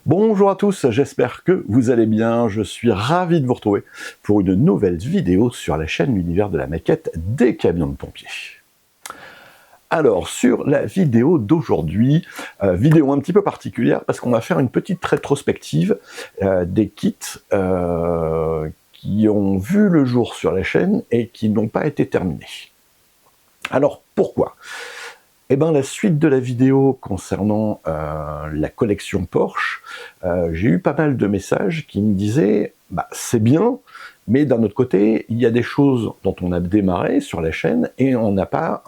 Bonjour à tous, j'espère que vous allez bien. Je suis ravi de vous retrouver pour une nouvelle vidéo sur la chaîne L'Univers de la maquette des camions de pompiers. Alors, sur la vidéo d'aujourd'hui, vidéo un petit peu particulière parce qu'on va faire une petite rétrospective des kits qui ont vu le jour sur la chaîne et qui n'ont pas été terminés. Alors, pourquoi ? Eh bien, la suite de la vidéo concernant la collection Porsche, j'ai eu pas mal de messages qui me disaient « c'est bien, mais d'un autre côté, il y a des choses dont on a démarré sur la chaîne et on n'a pas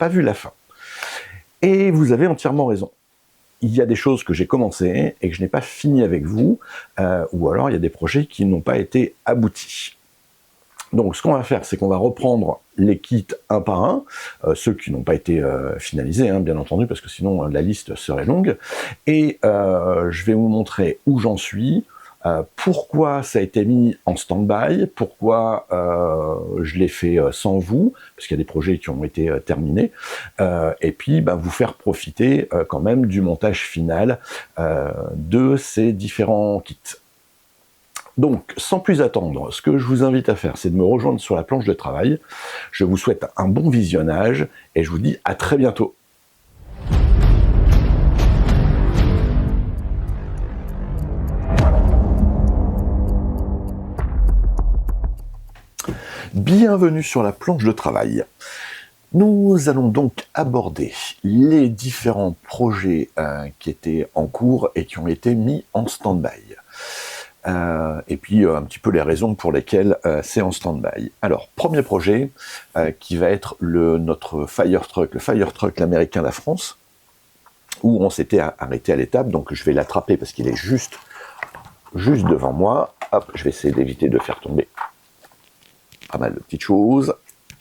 vu la fin. » Et vous avez entièrement raison. Il y a des choses que j'ai commencées et que je n'ai pas fini avec vous, ou alors il y a des projets qui n'ont pas été aboutis. Donc ce qu'on va faire, c'est qu'on va reprendre les kits un par un, ceux qui n'ont pas été finalisés, bien entendu, parce que sinon la liste serait longue, et je vais vous montrer où j'en suis, pourquoi ça a été mis en stand-by, pourquoi je l'ai fait sans vous, parce qu'il y a des projets qui ont été terminés, et puis vous faire profiter quand même du montage final de ces différents kits. Donc, sans plus attendre, ce que je vous invite à faire, c'est de me rejoindre sur la planche de travail. Je vous souhaite un bon visionnage et je vous dis à très bientôt. Bienvenue sur la planche de travail. Nous allons donc aborder les différents projets qui étaient en cours et qui ont été mis en stand-by. Et puis un petit peu les raisons pour lesquelles c'est en stand-by. Alors, premier projet qui va être notre Fire Truck, le Fire Truck l'américain La France, où on s'était arrêté à l'étape, donc je vais l'attraper parce qu'il est juste devant moi. Hop, je vais essayer d'éviter de faire tomber pas mal de petites choses.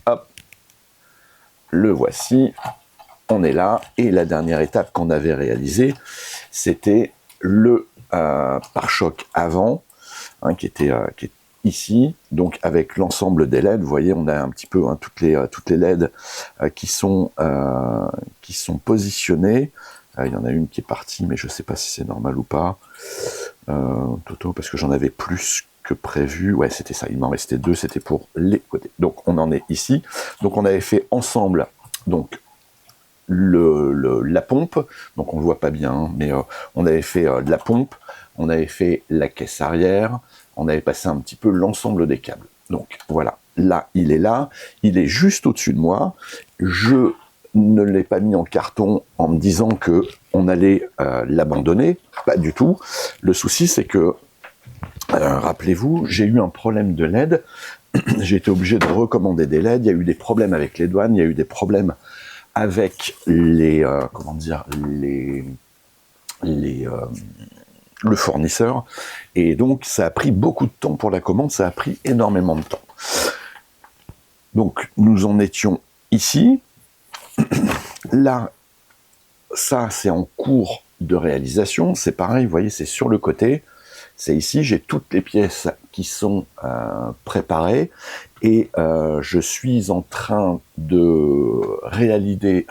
Hop, le voici, on est là, et la dernière étape qu'on avait réalisée, c'était le pare-choc avant, qui est ici, donc avec l'ensemble des LED. Vous voyez, on a un petit peu toutes les LED qui sont positionnées. Il y en a une qui est partie, mais je ne sais pas si c'est normal ou pas. Toto, parce que j'en avais plus que prévu. Ouais, c'était ça, il m'en restait deux, c'était pour les côtés. Donc on en est ici. Donc on avait fait ensemble, donc la pompe, donc on le voit pas bien, mais on avait fait de la pompe, on avait fait la caisse arrière, on avait passé un petit peu l'ensemble des câbles. Donc voilà, là, il est juste au-dessus de moi. Je ne l'ai pas mis en carton en me disant que on allait l'abandonner, pas du tout. Le souci, c'est que, rappelez-vous, j'ai eu un problème de LED, j'ai été obligé de recommander des LED, il y a eu des problèmes avec les douanes, il y a eu des problèmes avec le fournisseur, et donc ça a pris beaucoup de temps pour la commande, ça a pris énormément de temps. Donc nous en étions ici, là, ça c'est en cours de réalisation, c'est pareil, vous voyez, c'est sur le côté, c'est ici, j'ai toutes les pièces qui sont préparées, et je suis en train de réaliser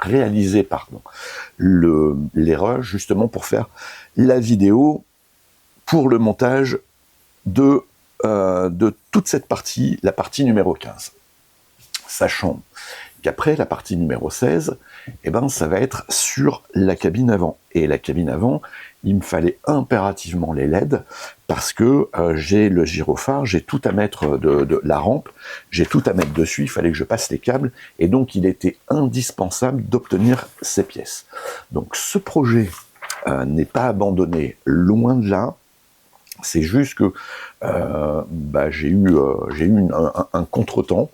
les rushs, justement pour faire la vidéo pour le montage de toute cette partie, la partie numéro 15. Sachant qu'après, la partie numéro 16, ça va être sur la cabine avant. Et la cabine avant, il me fallait impérativement les LED, parce que j'ai le gyrophare, j'ai tout à mettre de la rampe, j'ai tout à mettre dessus, il fallait que je passe les câbles, et donc il était indispensable d'obtenir ces pièces. Donc ce projet n'est pas abandonné, loin de là. C'est juste que j'ai eu un contretemps,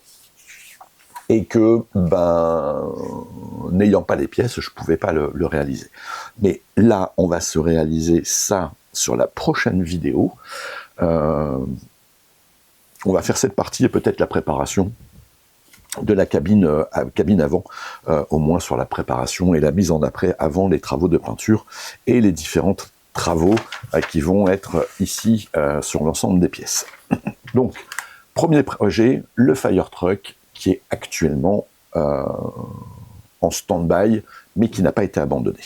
et que, n'ayant pas les pièces, je ne pouvais pas le réaliser. Mais là, on va se réaliser ça sur la prochaine vidéo. On va faire cette partie et peut-être la préparation de la cabine avant, au moins sur la préparation et la mise en après, avant les travaux de peinture et les différents travaux qui vont être ici sur l'ensemble des pièces. Donc, premier projet, le Fire Truck, qui est actuellement en stand-by, mais qui n'a pas été abandonné.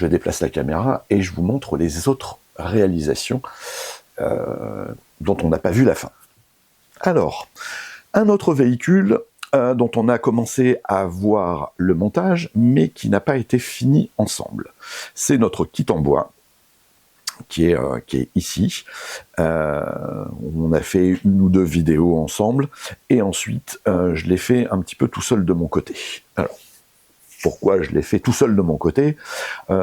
je déplace la caméra et je vous montre les autres réalisations dont on n'a pas vu la fin. Alors, un autre véhicule dont on a commencé à voir le montage, mais qui n'a pas été fini ensemble. C'est notre kit en bois, qui est ici. On a fait une ou deux vidéos ensemble, et ensuite, je l'ai fait un petit peu tout seul de mon côté. Alors, pourquoi je l'ai fait tout seul de mon côté?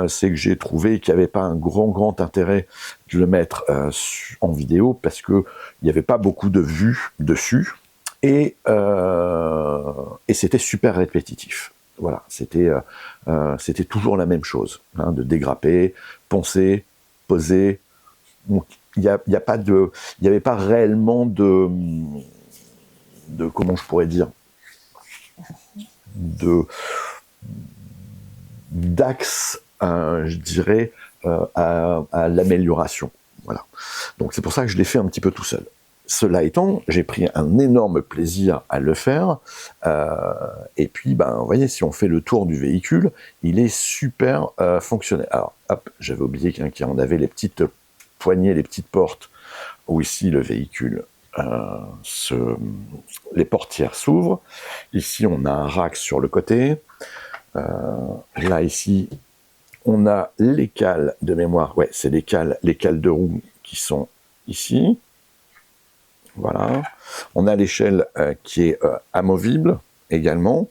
C'est que j'ai trouvé qu'il n'y avait pas un grand intérêt de le mettre en vidéo, parce qu'il n'y avait pas beaucoup de vues dessus, et c'était super répétitif. Voilà, c'était toujours la même chose, hein, de dégrapper, poncer, poser. Donc, il n'y avait pas réellement de comment je pourrais dire, d'axe, je dirais, à l'amélioration. Voilà. Donc c'est pour ça que je l'ai fait un petit peu tout seul. Cela étant, j'ai pris un énorme plaisir à le faire, et puis, vous voyez, si on fait le tour du véhicule, il est super fonctionnel. Alors, hop, j'avais oublié qu'on avait les petites poignées, les petites portes, où ici le véhicule, les portières s'ouvrent. Ici, on a un rack sur le côté. Là, ici, on a les cales de mémoire. Ouais, c'est les cales de roue qui sont ici. Voilà. On a l'échelle qui est amovible également.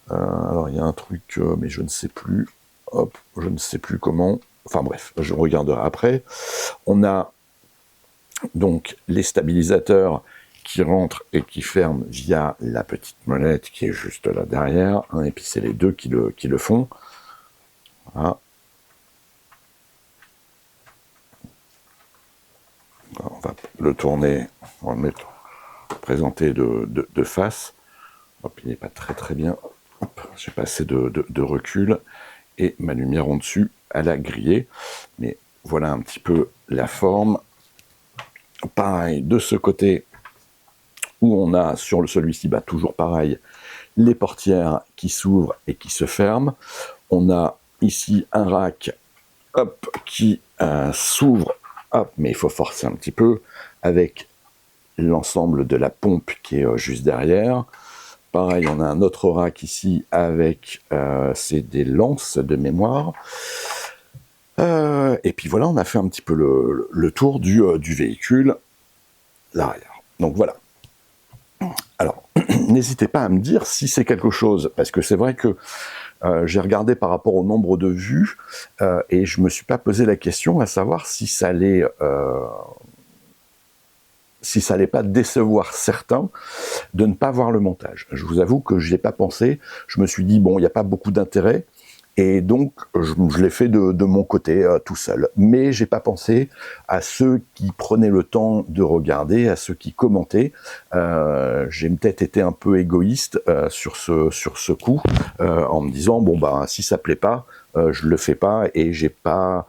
Alors, il y a un truc, mais je ne sais plus. Hop, je ne sais plus comment. Enfin bref, je regarderai après. On a donc les stabilisateurs qui rentrent et qui ferment via la petite molette qui est juste là derrière. Hein, et puis c'est les deux qui le font. Voilà. On va le tourner, on va le mettre présenté de face. Hop, il n'est pas très bien. J'ai pas assez de recul et ma lumière en dessus, elle a grillé. Mais voilà un petit peu la forme. Pareil, de ce côté où on a sur celui-ci, toujours pareil, les portières qui s'ouvrent et qui se ferment. On a ici un rack, hop, qui s'ouvre, hop, mais il faut forcer un petit peu, avec l'ensemble de la pompe qui est juste derrière. Pareil, on a un autre rack ici avec c'est des lances de mémoire. Et puis voilà, on a fait un petit peu le tour du véhicule, l'arrière. Donc voilà. Alors, n'hésitez pas à me dire si c'est quelque chose, parce que c'est vrai que j'ai regardé par rapport au nombre de vues, et je me suis pas posé la question à savoir si ça allait pas décevoir certains de ne pas voir le montage. Je vous avoue que je n'y ai pas pensé. Je me suis dit, bon, il n'y a pas beaucoup d'intérêt, et donc je l'ai fait de mon côté, tout seul. Mais j'ai pas pensé à ceux qui prenaient le temps de regarder, à ceux qui commentaient. J'ai peut-être été un peu égoïste sur ce coup, en me disant, bon, si ça plaît pas, je le fais pas, et j'ai pas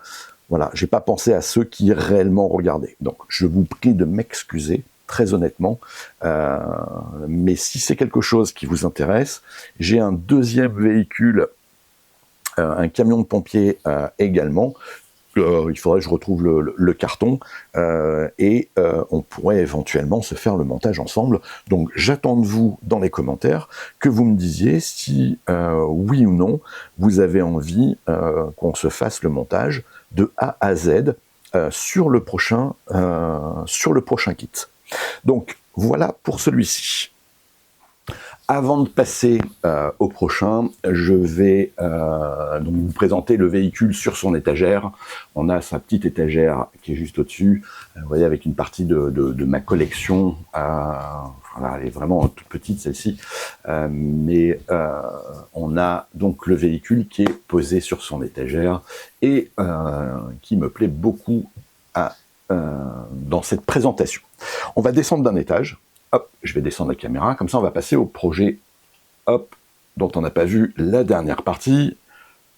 pensé à ceux qui réellement regardaient. Donc, je vous prie de m'excuser, très honnêtement, mais si c'est quelque chose qui vous intéresse, j'ai un deuxième véhicule, un camion de pompier également. Il faudrait que je retrouve le carton, et on pourrait éventuellement se faire le montage ensemble. Donc j'attends de vous dans les commentaires que vous me disiez si oui ou non vous avez envie qu'on se fasse le montage de A à Z sur le prochain kit. Donc voilà pour celui-ci. Avant de passer au prochain, je vais donc vous présenter le véhicule sur son étagère. On a sa petite étagère qui est juste au-dessus, vous voyez, avec une partie de ma collection. Voilà, elle est vraiment toute petite celle-ci, mais on a donc le véhicule qui est posé sur son étagère et qui me plaît beaucoup dans cette présentation. On va descendre d'un étage. Hop, je vais descendre la caméra, comme ça on va passer au projet, hop, dont on n'a pas vu la dernière partie.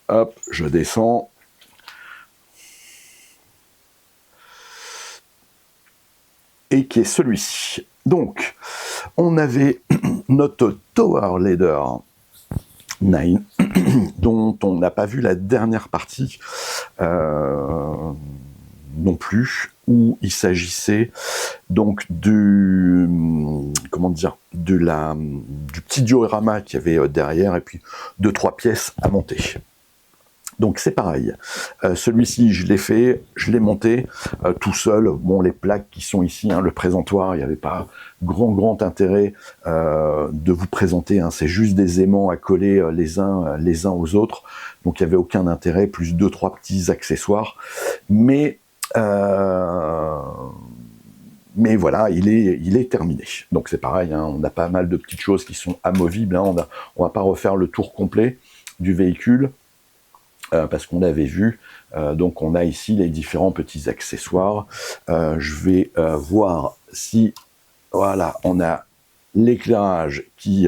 Hop, je descends. Et qui est celui-ci. Donc, on avait notre Tower Leader 9, dont on n'a pas vu la dernière partie non plus, où il s'agissait donc du petit diorama qu'il y avait derrière, et puis 2-3 pièces à monter. Donc c'est pareil, celui-ci je l'ai fait, je l'ai monté tout seul. Bon, les plaques qui sont ici, hein, le présentoir, il n'y avait pas grand intérêt de vous présenter, hein, c'est juste des aimants à coller les uns aux autres, donc il n'y avait aucun intérêt, plus 2-3 petits accessoires, mais voilà, il est terminé. Donc c'est pareil, hein, on a pas mal de petites choses qui sont amovibles, hein, on va pas refaire le tour complet du véhicule, parce qu'on avait vu, donc on a ici les différents petits accessoires. Je vais voir si, voilà, on a l'éclairage qui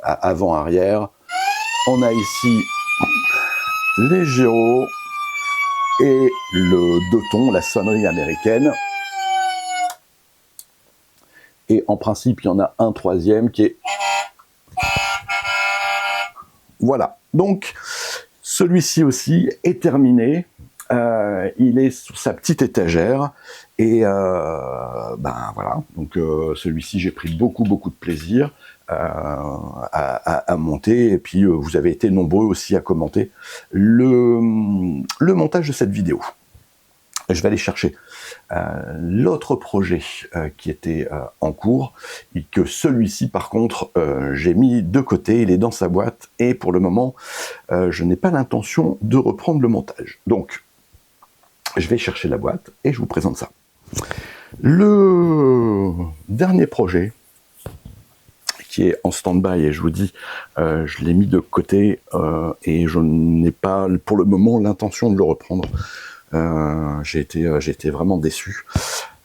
avant-arrière. On a ici les gyros et le deux tons, la sonnerie américaine. Et en principe, il y en a un troisième qui est... Voilà. Donc, celui-ci aussi est terminé. Il est sur sa petite étagère. Et ben voilà. Donc, celui-ci, j'ai pris beaucoup de plaisir à monter. Et puis, vous avez été nombreux aussi à commenter le montage de cette vidéo. Je vais aller chercher l'autre projet qui était en cours, et que celui-ci par contre j'ai mis de côté, il est dans sa boîte, et pour le moment je n'ai pas l'intention de reprendre le montage. Donc je vais chercher la boîte et je vous présente ça. Le dernier projet qui est en stand-by, et je vous dis, je l'ai mis de côté et je n'ai pas pour le moment l'intention de le reprendre. J'ai été vraiment déçu,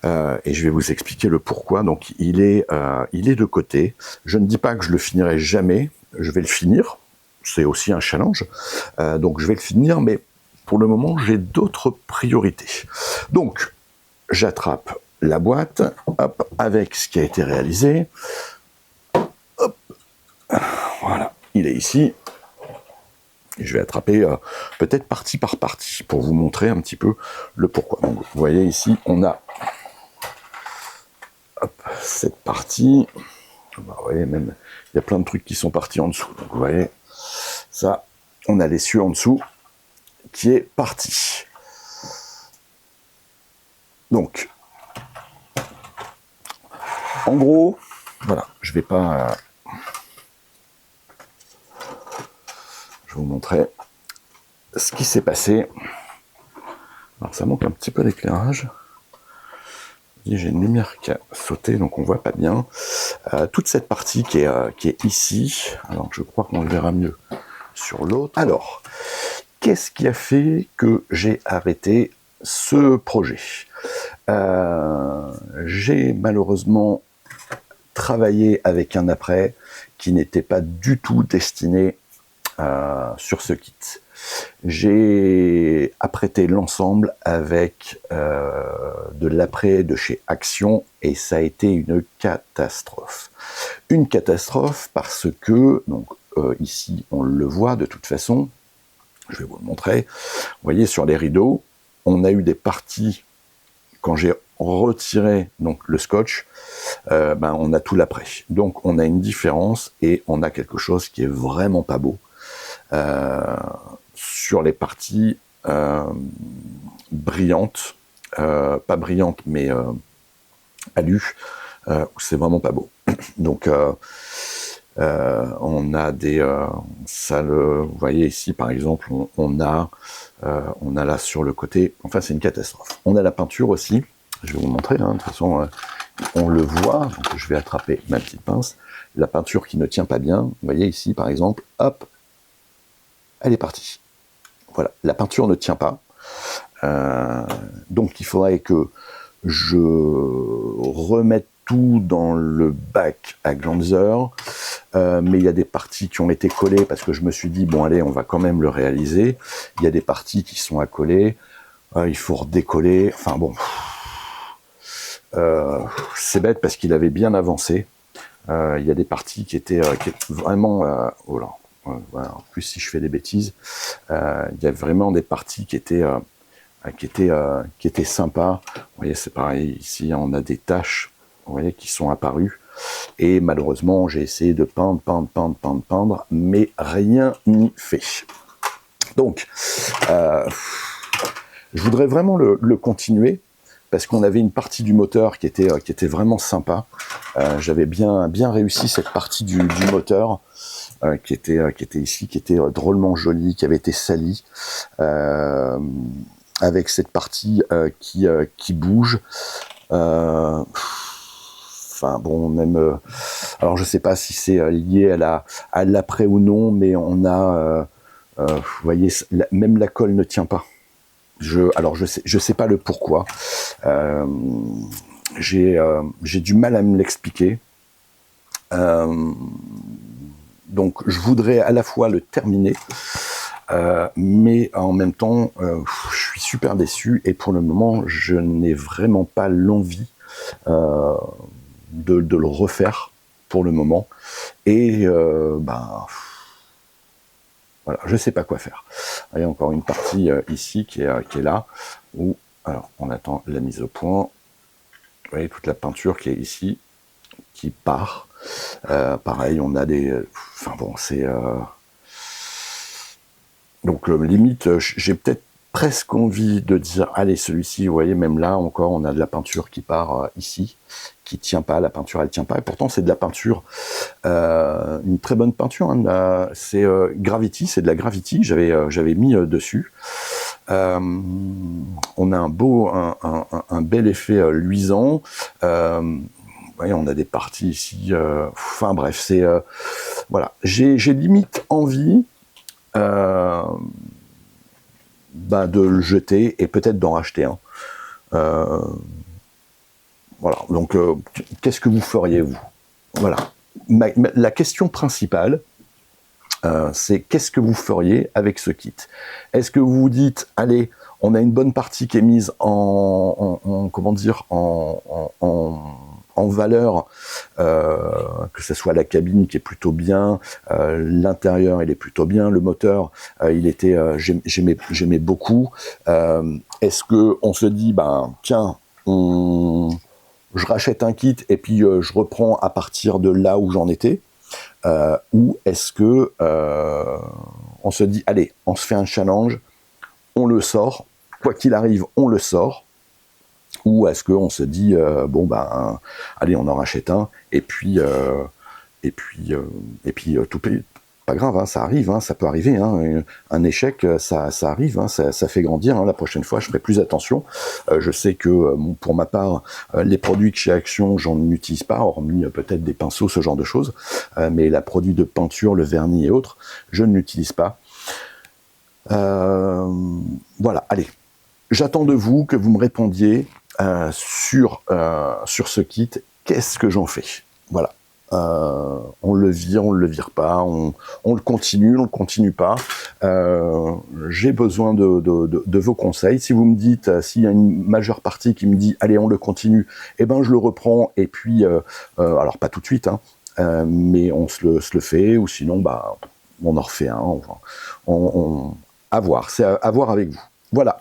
et je vais vous expliquer le pourquoi. Donc il est de côté. Je ne dis pas que je le finirai jamais, je vais le finir, c'est aussi un challenge, donc je vais le finir, mais pour le moment j'ai d'autres priorités. Donc j'attrape la boîte, hop, avec ce qui a été réalisé, hop, voilà, il est ici. Je vais attraper peut-être partie par partie pour vous montrer un petit peu le pourquoi. Donc, vous voyez ici, on a cette partie. Vous voyez, même, il y a plein de trucs qui sont partis en dessous. Donc, vous voyez, ça, on a l'essieu en dessous qui est parti. Donc, en gros, voilà, je vais pas... je vais vous montrer ce qui s'est passé. Alors ça manque un petit peu d'éclairage. J'ai une lumière qui a sauté, donc on voit pas bien. Toute cette partie qui est ici, alors je crois qu'on le verra mieux sur l'autre. Alors, qu'est-ce qui a fait que j'ai arrêté ce projet? J'ai malheureusement travaillé avec un apprêt qui n'était pas du tout destiné sur ce kit. J'ai apprêté l'ensemble avec de l'apprêt de chez Action, et ça a été une catastrophe. Une catastrophe parce que, donc ici on le voit de toute façon, je vais vous le montrer, vous voyez sur les rideaux, on a eu des parties, quand j'ai retiré donc le scotch, on a tout l'apprêt. Donc on a une différence et on a quelque chose qui est vraiment pas beau. Sur les parties brillantes, pas brillantes mais alu, c'est vraiment pas beau. Donc on a des vous voyez ici par exemple, on a là sur le côté, enfin c'est une catastrophe. On a la peinture aussi, je vais vous montrer, hein, de toute façon on le voit, donc je vais attraper ma petite pince, la peinture qui ne tient pas bien, vous voyez ici par exemple, hop, elle est partie. Voilà, la peinture ne tient pas. Donc il faudrait que je remette tout dans le bac à Glanzer. Mais il y a des parties qui ont été collées parce que je me suis dit, bon allez, on va quand même le réaliser. Il y a des parties qui sont à coller. Il faut redécoller. Enfin bon. C'est bête parce qu'il avait bien avancé. Il y a des parties qui étaient vraiment... oh là, voilà. En plus, si je fais des bêtises, il y a vraiment des parties qui étaient sympas. Vous voyez, c'est pareil, ici, on a des taches, vous voyez, qui sont apparues. Et malheureusement, j'ai essayé de peindre, mais rien n'y fait. Donc, je voudrais vraiment le continuer, parce qu'on avait une partie du moteur qui était vraiment sympa. J'avais bien réussi cette partie du moteur, qui était ici, qui était drôlement jolie, qui avait été salie, avec cette partie qui bouge. Enfin bon, même... alors je sais pas si c'est lié à l'après ou non, mais on a... vous voyez, même la colle ne tient pas. Alors je sais pas le pourquoi. J'ai du mal à me l'expliquer. Donc je voudrais à la fois le terminer, mais en même temps, je suis super déçu et pour le moment, je n'ai vraiment pas l'envie de le refaire pour le moment. Et voilà, je sais pas quoi faire. Il y a encore une partie ici qui est là, où alors on attend la mise au point. Vous voyez toute la peinture qui est ici, qui part. Pareil, on a des... Enfin bon, c'est... Donc limite, j'ai peut-être presque envie de dire, allez, celui-ci, vous voyez, même là encore, on a de la peinture qui part ici, qui tient pas, la peinture, elle tient pas, et pourtant c'est de la peinture, une très bonne peinture, hein, c'est Gravity, c'est de la Gravity, j'avais mis dessus. On a un bel effet luisant. Voyez, on a des parties ici. Enfin bref, c'est voilà. J'ai limite envie de le jeter et peut-être d'en racheter un. Voilà. Donc, qu'est-ce que vous feriez vous? Voilà. La question principale, c'est qu'est-ce que vous feriez avec ce kit? Est-ce que vous vous dites, allez, on a une bonne partie qui est mise comment dire, en valeur, que ce soit la cabine qui est plutôt bien, l'intérieur il est plutôt bien, le moteur il était, j'aimais beaucoup. Est-ce que on se dit, ben tiens, je rachète un kit et puis je reprends à partir de là où j'en étais, ou est-ce que on se dit, allez, on se fait un challenge, on le sort, quoi qu'il arrive, on le sort. Ou est-ce qu'on se dit, bon ben, allez, on en rachète un, et puis tout paye. Pas grave, hein, ça arrive, hein, ça peut arriver, hein, un échec, ça arrive, hein, ça fait grandir, hein, la prochaine fois je ferai plus attention. Je sais que pour ma part, les produits que chez Action, j'en utilise pas, hormis peut-être des pinceaux, ce genre de choses, mais la produit de peinture, le vernis et autres, je ne l'utilise pas. Voilà, allez, j'attends de vous que vous me répondiez sur ce kit, qu'est-ce que j'en fais? Voilà. On le vire pas, on le continue pas. J'ai besoin de vos conseils. Si vous me dites, s'il y a une majeure partie qui me dit, allez, on le continue, eh ben je le reprends, et puis, alors pas tout de suite, hein, mais on se le fait, ou sinon, bah, on en refait un. À voir, c'est à voir avec vous. Voilà.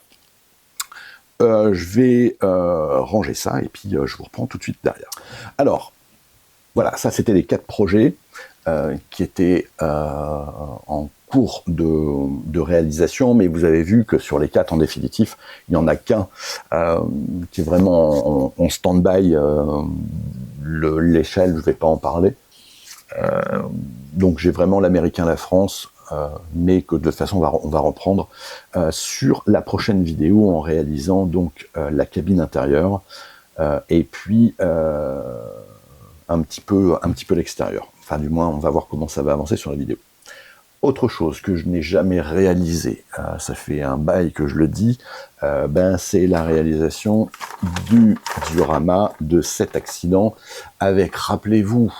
Je vais ranger ça, et puis je vous reprends tout de suite derrière. Alors, voilà, ça c'était les 4 projets qui étaient en cours de réalisation, mais vous avez vu que sur les 4 en définitif, il n'y en a qu'un qui est vraiment en stand-by. L'échelle, je ne vais pas en parler. Donc j'ai vraiment l'Américain, la France, mais que de toute façon on va reprendre sur la prochaine vidéo en réalisant donc la cabine intérieure et puis un petit peu l'extérieur. Enfin du moins on va voir comment ça va avancer sur la vidéo. Autre chose que je n'ai jamais réalisé, ça fait un bail que je le dis, c'est la réalisation du diorama de cet accident avec, rappelez-vous,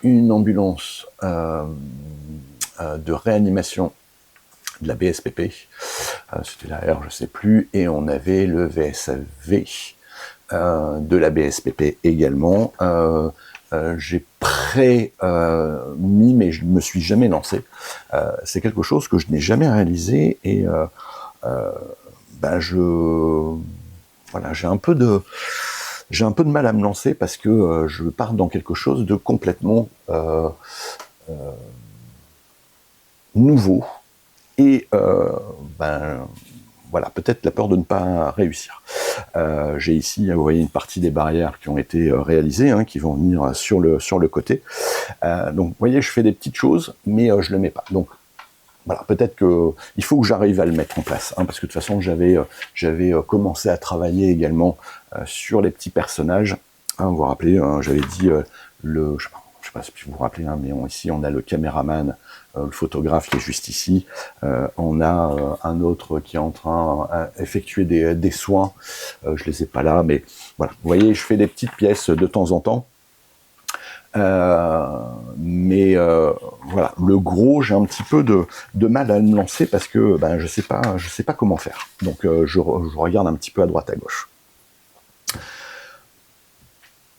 une ambulance de réanimation de la BSPP, c'était la R, je sais plus, et on avait le VSAV de la BSPP également. j'ai mis, mais je ne me suis jamais lancé. C'est quelque chose que je n'ai jamais réalisé et ben voilà, j'ai un peu de mal à me lancer parce que je pars dans quelque chose de complètement nouveau et ben voilà, peut-être la peur de ne pas réussir. J'ai ici, vous voyez, une partie des barrières qui ont été réalisées, hein, qui vont venir sur le côté. Donc, vous voyez, je fais des petites choses, mais je le mets pas. Donc, voilà, peut-être que il faut que j'arrive à le mettre en place, hein, parce que de toute façon, j'avais commencé à travailler également sur les petits personnages. Hein, vous vous rappelez, j'avais dit je sais pas si vous vous rappelez, hein, mais ici on a le caméraman, le photographe qui est juste ici. On a un autre qui est en train d'effectuer des soins. Je les ai pas là, mais voilà. Vous voyez, je fais des petites pièces de temps en temps. Mais voilà, le gros, j'ai un petit peu de mal à me lancer parce que ben, je sais pas comment faire. Donc je regarde un petit peu à droite à gauche.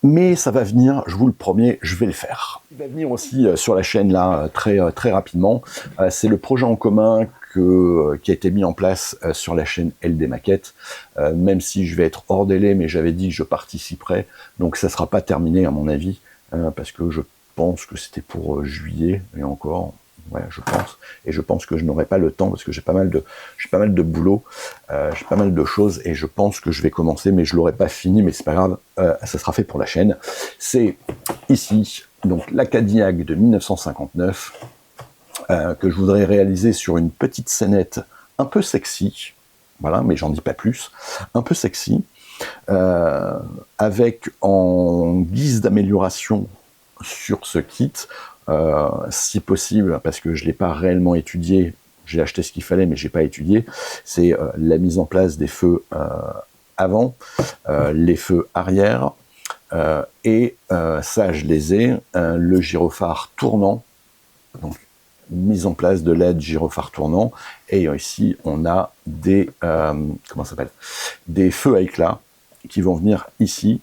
Mais ça va venir, je vous le promets, je vais le faire. Il va venir aussi sur la chaîne là très rapidement. C'est le projet en commun qui a été mis en place sur la chaîne LD Maquette. Même si je vais être hors délai, mais j'avais dit que je participerais, donc ça sera pas terminé à mon avis, parce que je pense que c'était pour juillet et encore. Ouais, je pense. Et je pense que je n'aurai pas le temps parce que j'ai pas mal de boulot, j'ai pas mal de choses et je pense que je vais commencer, mais je l'aurai pas fini, mais c'est pas grave, ça sera fait pour la chaîne. C'est ici, donc la Cadillac de 1959, que je voudrais réaliser sur une petite scénette un peu sexy, voilà, mais j'en dis pas plus, un peu sexy, avec en guise d'amélioration sur ce kit, si possible, parce que je ne l'ai pas réellement étudié, j'ai acheté ce qu'il fallait, mais je n'ai pas étudié, c'est la mise en place des feux avant, les feux arrière, et ça, je les ai, le gyrophare tournant, donc mise en place de LED gyrophare tournant, et ici, on a des, comment ça s'appelle, des feux à éclat qui vont venir ici,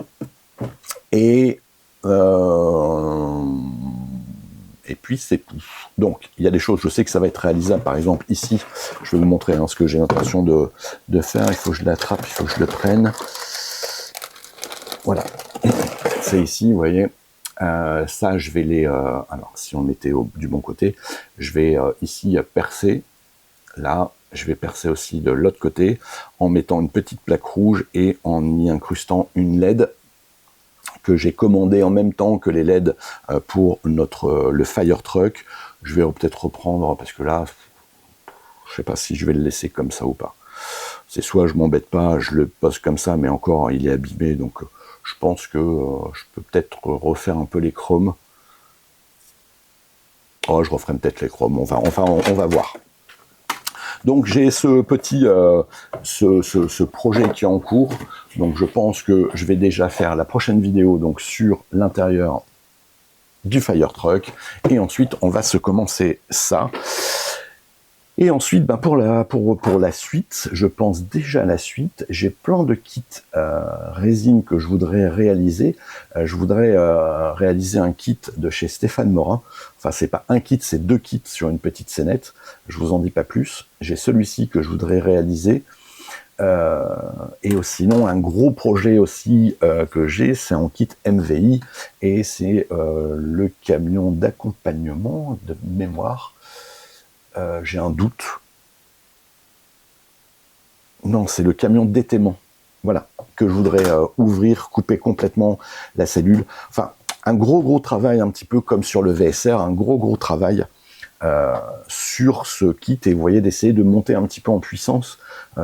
et puis c'est tout. Donc, il y a des choses, je sais que ça va être réalisable. Par exemple, ici, je vais vous montrer ce que j'ai l'intention de faire. Il faut que je l'attrape, il faut que je le prenne. Voilà. C'est ici, vous voyez. Ça, je vais les... alors, si on était du bon côté, je vais ici percer. Là, je vais percer aussi de l'autre côté en mettant une petite plaque rouge et en y incrustant une LED que j'ai commandé en même temps que les LED pour le Fire Truck. Je vais peut-être reprendre parce que là, je sais pas si je vais le laisser comme ça ou pas. C'est soit je m'embête pas, je le pose comme ça, mais encore il est abîmé, donc je pense que je peux peut-être refaire un peu les chromes. Oh, je referai peut-être les chromes, on va voir. Donc j'ai ce petit ce projet qui est en cours. Donc je pense que je vais déjà faire la prochaine vidéo donc sur l'intérieur du Fire Truck et ensuite on va se commencer ça. Et ensuite, ben pour la suite, je pense déjà à la suite. J'ai plein de kits résine que je voudrais réaliser. Je voudrais réaliser un kit de chez Stéphane Morin. Enfin, c'est pas un kit, c'est 2 kits sur une petite scénette. Je vous en dis pas plus. J'ai celui-ci que je voudrais réaliser. Et sinon, un gros projet aussi que j'ai, c'est en kit MVI. Et c'est le camion d'accompagnement de mémoire. J'ai un doute. Non, c'est le camion d'étaiement. Voilà, que je voudrais ouvrir, couper complètement la cellule. Enfin, un gros travail, un petit peu comme sur le VSR, un gros travail sur ce kit. Et vous voyez, d'essayer de monter un petit peu en puissance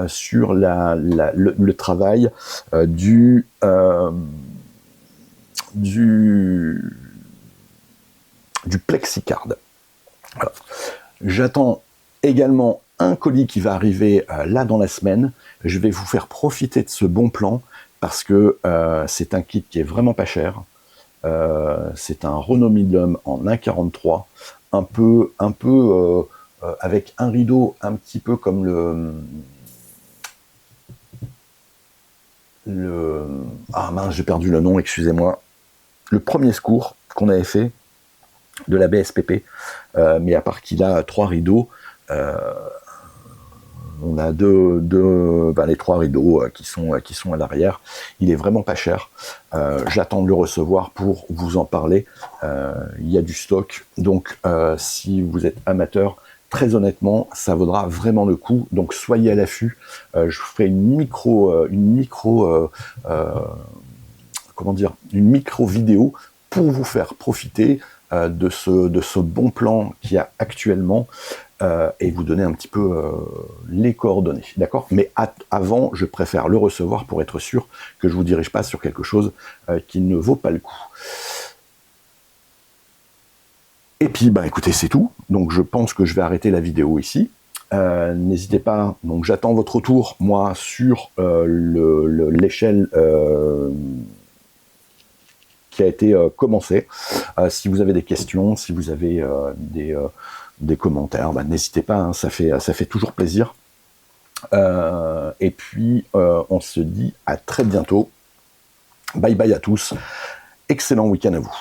sur le travail du plexicard. Voilà. J'attends également un colis qui va arriver là dans la semaine. Je vais vous faire profiter de ce bon plan parce que c'est un kit qui est vraiment pas cher. C'est un Renault Midlum en 1,43, un peu avec un rideau un petit peu comme ah mince, j'ai perdu le nom, excusez-moi. le premier secours qu'on avait fait de la BSPP, mais à part qu'il a 3 rideaux, on a les 3 rideaux qui sont à l'arrière. Il est vraiment pas cher. J'attends de le recevoir pour vous en parler. Il y a du stock, donc si vous êtes amateur, très honnêtement, ça vaudra vraiment le coup. Donc soyez à l'affût. Je vous ferai une micro vidéo pour vous faire profiter de ce bon plan qu'il y a actuellement et vous donner un petit peu les coordonnées, d'accord? Mais avant, je préfère le recevoir pour être sûr que je vous dirige pas sur quelque chose qui ne vaut pas le coup. Et puis, écoutez, c'est tout. Donc, je pense que je vais arrêter la vidéo ici. N'hésitez pas, donc j'attends votre retour, moi, sur l'échelle qui a été commencée. Si vous avez des questions, si vous avez des commentaires, n'hésitez pas, hein, ça fait toujours plaisir. Et puis, on se dit à très bientôt. Bye bye à tous. Excellent week-end à vous.